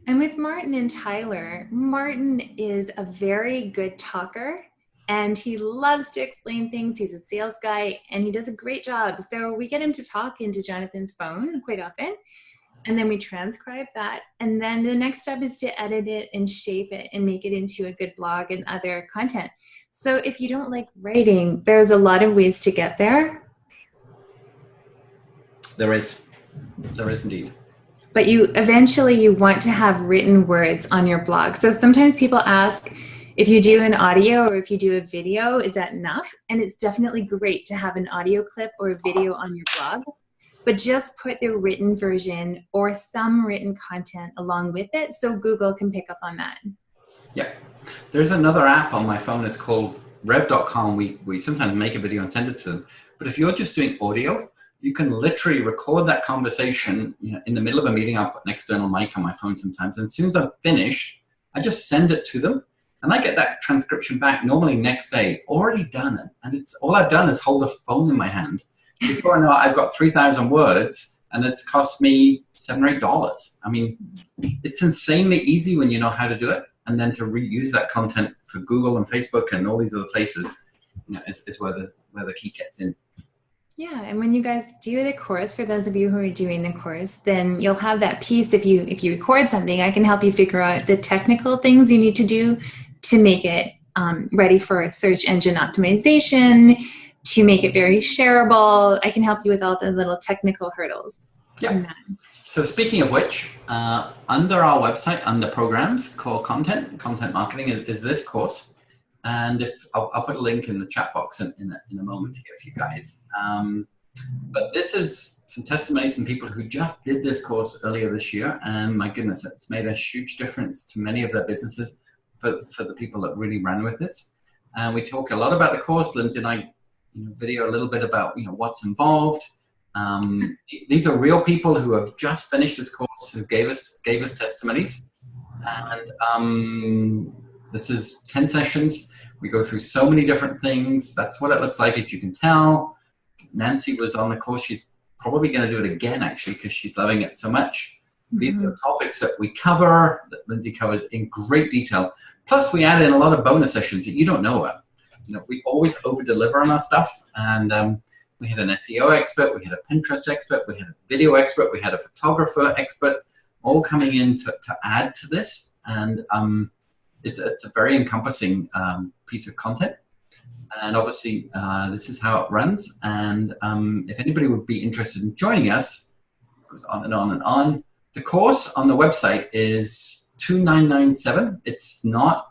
And with Martin and Tyler, Martin is a very good talker. And he loves to explain things. He's a sales guy, and he does a great job. So we get him to talk into Jonathan's phone quite often, and then we transcribe that. And then the next step is to edit it and shape it and make it into a good blog and other content. So if you don't like writing, there's a lot of ways to get there. There is indeed. But eventually you want to have written words on your blog. So sometimes people ask, if you do an audio or if you do a video, is that enough? And it's definitely great to have an audio clip or a video on your blog, but just put the written version or some written content along with it so Google can pick up on that. Yeah. There's another app on my phone. It's called Rev.com. We sometimes make a video and send it to them. But if you're just doing audio, you can literally record that conversation in the middle of a meeting. I'll put an external mic on my phone sometimes. And as soon as I'm finished, I just send it to them. And I get that transcription back normally next day, already done. And it's all I've done is hold a phone in my hand. Before I know it, I've got 3,000 words, and it's cost me $7 or $8. I mean, it's insanely easy when you know how to do it. And then to reuse that content for Google and Facebook and all these other places, is where the key gets in. Yeah, and when you guys do the course, for those of you who are doing the course, then you'll have that piece. If you record something, I can help you figure out the technical things you need to do to make it ready for search engine optimization, to make it very shareable. I can help you with all the little technical hurdles. Yeah. So speaking of which, under our website, under programs, core content marketing is this course. And I'll put a link in the chat box in a moment here for you guys. But this is some testimonies from people who just did this course earlier this year. And my goodness, it's made a huge difference to many of their businesses for the people that really ran with this. And we talk a lot about the course. Lindsay and I video a little bit about what's involved. These are real people who have just finished this course, who gave us testimonies. And this is 10 sessions. We go through so many different things. That's what it looks like, as you can tell. Nancy was on the course. She's probably going to do it again, actually, because she's loving it so much. These are the topics that we cover, that Lindsay covers in great detail. Plus, we add in a lot of bonus sessions that you don't know about. You know, we always over-deliver on our stuff. And we had an SEO expert, we had a Pinterest expert, we had a video expert, we had a photographer expert, all coming in to add to this. And it's a very encompassing piece of content. And obviously, this is how it runs. And if anybody would be interested in joining us, it goes on and on and on. The course on the website is $2,997. It's not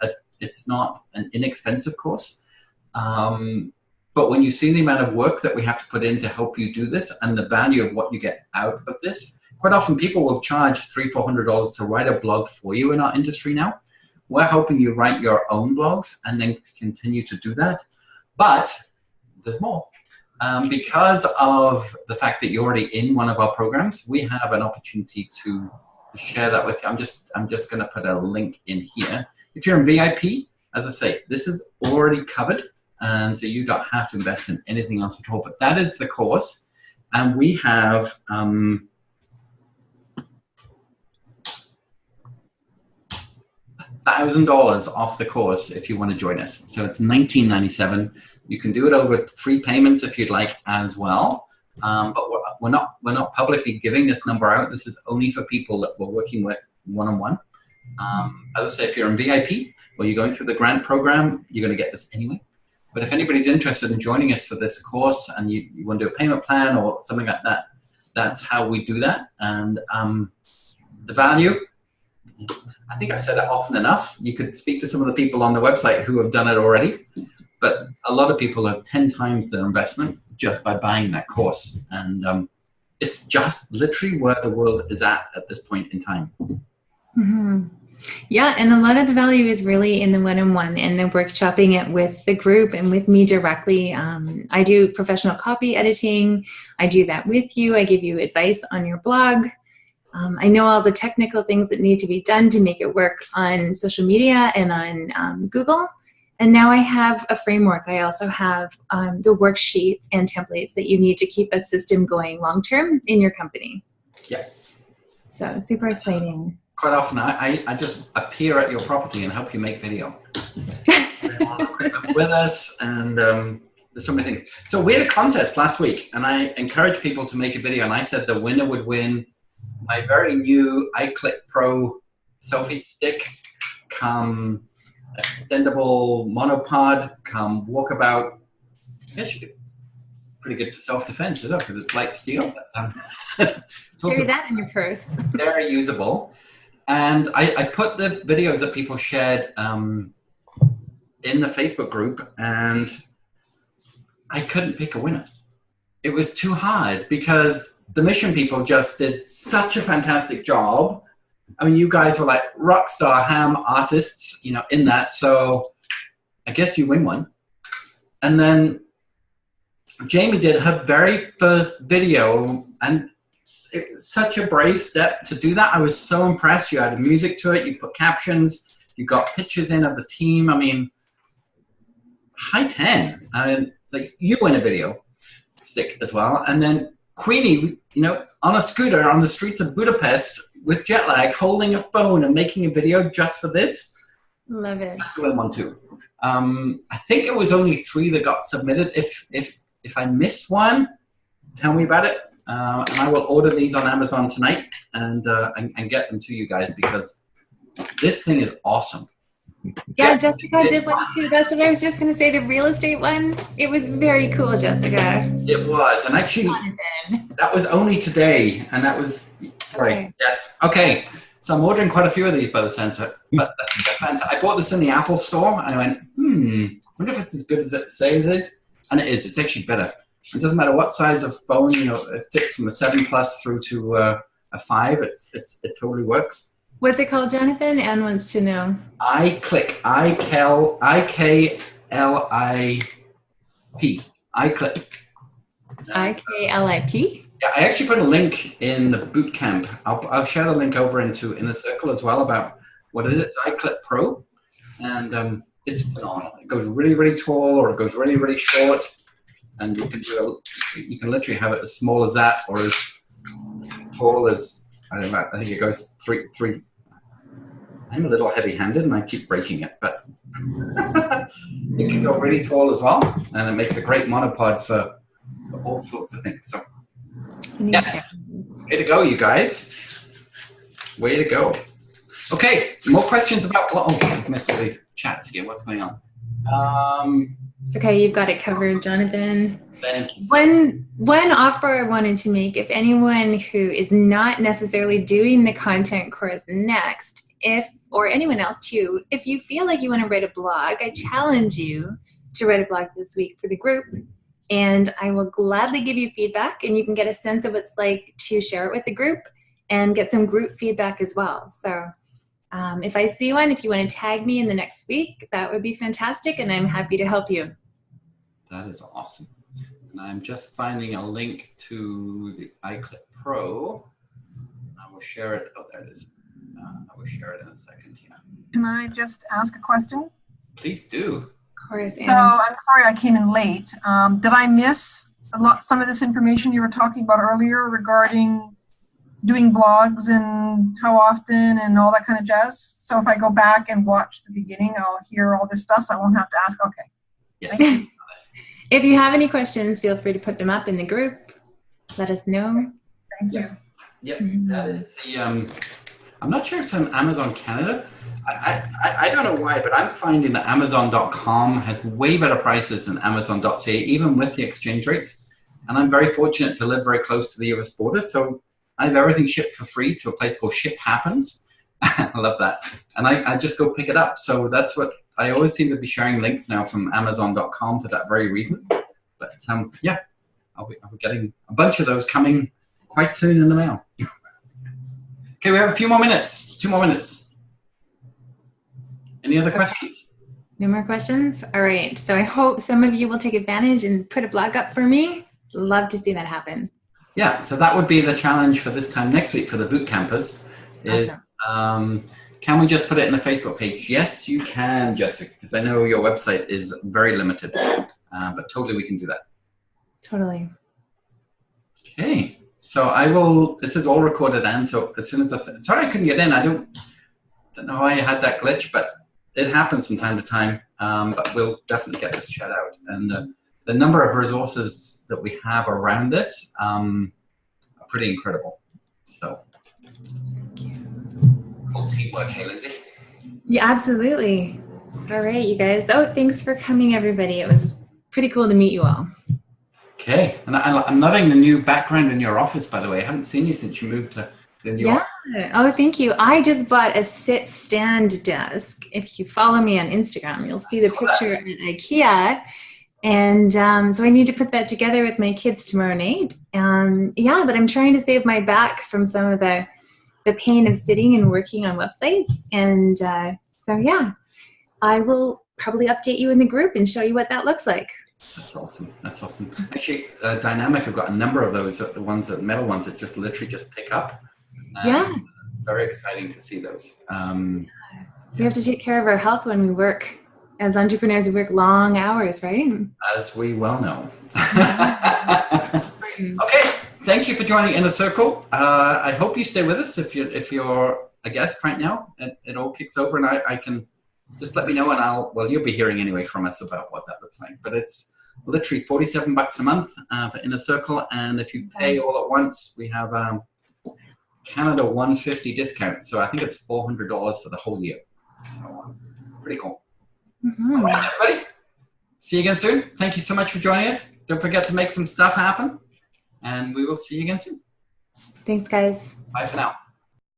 an inexpensive course. But when you see the amount of work that we have to put in to help you do this and the value of what you get out of this, quite often people will charge $300-400 to write a blog for you in our industry now. We're helping you write your own blogs and then continue to do that. But there's more. Because of the fact that you're already in one of our programs, we have an opportunity to share that with you. I'm just going to put a link in here. If you're in VIP, as I say, this is already covered. And so you don't have to invest in anything else at all. But that is the course. And we have $1,000 off the course if you want to join us. So it's $1,997. You can do it over 3 payments if you'd like as well. But we're not publicly giving this number out. This is only for people that we're working with one-on-one. As I say, if you're in VIP or you're going through the grant program, you're going to get this anyway. But if anybody's interested in joining us for this course and you want to do a payment plan or something like that, that's how we do that. And the value, I think I've said it often enough. You could speak to some of the people on the website who have done it already, but a lot of people have 10 times their investment just by buying that course. And it's just literally where the world is at this point in time. Mm-hmm. Yeah, and a lot of the value is really in the one-on-one and the workshopping it with the group and with me directly. I do professional copy editing. I do that with you. I give you advice on your blog. I know all the technical things that need to be done to make it work on social media and on Google. And now I have a framework. I also have the worksheets and templates that you need to keep a system going long-term in your company. Yeah. So super exciting. Quite often, I just appear at your property and help you make video. With us, and there's so many things. So we had a contest last week, and I encouraged people to make a video, and I said the winner would win my very new iClick Pro selfie stick, come extendable monopod, come walkabout. It should be pretty good for self-defense, isn't it? Because it's light steel. It's also carry that in your purse. very usable. And I put the videos that people shared in the Facebook group, and I couldn't pick a winner. It was too hard because the Mission people just did such a fantastic job. I mean, you guys were like rock star ham artists, you know, in that. So I guess you win one. And then Jamie did her very first video, and it was such a brave step to do that. I was so impressed. You added music to it. You put captions. You got pictures in of the team. I mean, high 10. I mean, it's like you win a video stick as well. And then Queenie, you know, on a scooter on the streets of Budapest with jet lag, holding a phone and making a video just for this. Love it. That's the win one too. I think it was only 3 that got submitted. If I missed one, tell me about it. And I will order these on Amazon tonight and get them to you guys because this thing is awesome. Yeah, Jessica did one too. That's what I was just going to say. The real estate one, it was very cool, Jessica. It was. And actually, that was only today. And that was, sorry. Okay. Yes. Okay. So I'm ordering quite a few of these by the sense of it. But I bought this in the Apple store and I went, wonder if it's as good as it says it is. And it is. It's actually better. It doesn't matter what size of phone, you know, it fits from a 7 Plus through to a 5. It totally works. What's it called, Jonathan? Anne wants to know. iClick. I-K-L-I-P. iClick. IKLIP. Yeah, I actually put a link in the boot camp. I'll share the link over into Inner Circle as well about what it is. It's iClip Pro, and it's phenomenal. It goes really, really tall, or it goes really, really short, and you can literally have it as small as that, or as tall as I don't know. I think it goes three. I'm a little heavy-handed, and I keep breaking it, but it can go really tall as well, and it makes a great monopod for all sorts of things. So. Yes. Way to go, you guys. Way to go. Okay, more questions about... Oh, I missed all these chats here. What's going on? Okay, you've got it covered, Jonathan. Thank you. One offer I wanted to make, if anyone who is not necessarily doing the content course next, or anyone else too, if you feel like you want to write a blog, I challenge you to write a blog this week for the group. And I will gladly give you feedback, and you can get a sense of what it's like to share it with the group and get some group feedback as well. So if I see one, if you want to tag me in the next week, that would be fantastic, and I'm happy to help you. That is awesome. And I'm just finding a link to the iClip Pro. I will share it. Oh, there it is. I will share it in a second here. Can I just ask a question? Please do. Of course. So I'm sorry I came in late. Did I miss some of this information you were talking about earlier regarding doing blogs and how often and all that kind of jazz? So if I go back and watch the beginning, I'll hear all this stuff, so I won't have to ask. Okay. Yes. If you have any questions, feel free to put them up in the group. Let us know. Thank you. Yep, that is the... I'm not sure it's on Amazon Canada. I don't know why, but I'm finding that Amazon.com has way better prices than Amazon.ca, even with the exchange rates. And I'm very fortunate to live very close to the US border, so I have everything shipped for free to a place called Ship Happens. I love that. And I just go pick it up. So that's what I always seem to be sharing links now from Amazon.com for that very reason. But yeah, I'll be getting a bunch of those coming quite soon in the mail. Okay, we have a few more minutes. 2 more minutes. Any other questions? No more questions? All right. So I hope some of you will take advantage and put a blog up for me. Love to see that happen. Yeah, so that would be the challenge for this time next week for the boot campers. Awesome. Can we just put it in the Facebook page? Yes, you can, Jessica, because I know your website is very limited, but totally we can do that. Totally. Okay. So this is all recorded, and so as soon as sorry I couldn't get in. I don't know how I had that glitch, but it happens from time to time. But we'll definitely get this chat out. And the number of resources that we have around this are pretty incredible. So, cool teamwork, hey, Lindsay. Yeah, absolutely. All right, you guys. Oh, thanks for coming, everybody. It was pretty cool to meet you all. Okay, and I'm loving the new background in your office, by the way. I haven't seen you since you moved to the new office. Oh, thank you. I just bought a sit-stand desk. If you follow me on Instagram, you'll see the picture at IKEA. And so I need to put that together with my kids tomorrow night. Yeah, but I'm trying to save my back from some of the pain of sitting and working on websites. And so, yeah, I will probably update you in the group and show you what that looks like. That's awesome. That's awesome. Actually, Dynamic have got a number of those, the metal ones that just literally just pick up. Yeah. Very exciting to see those. We have to take care of our health when we work. As entrepreneurs, we work long hours, right? As we well know. Okay. Thank you for joining Inner Circle. I hope you stay with us if you're a guest right now. It all kicks over, and I can just let me know, and you'll be hearing anyway from us about what that looks like. But it's literally $47 a month for Inner Circle, and if you pay all at once, we have Canada 150 discount. So I think it's $400 for the whole year. So pretty cool. Mm-hmm. All right, everybody. See you again soon. Thank you so much for joining us. Don't forget to make some stuff happen, and we will see you again soon. Thanks, guys. Bye for now.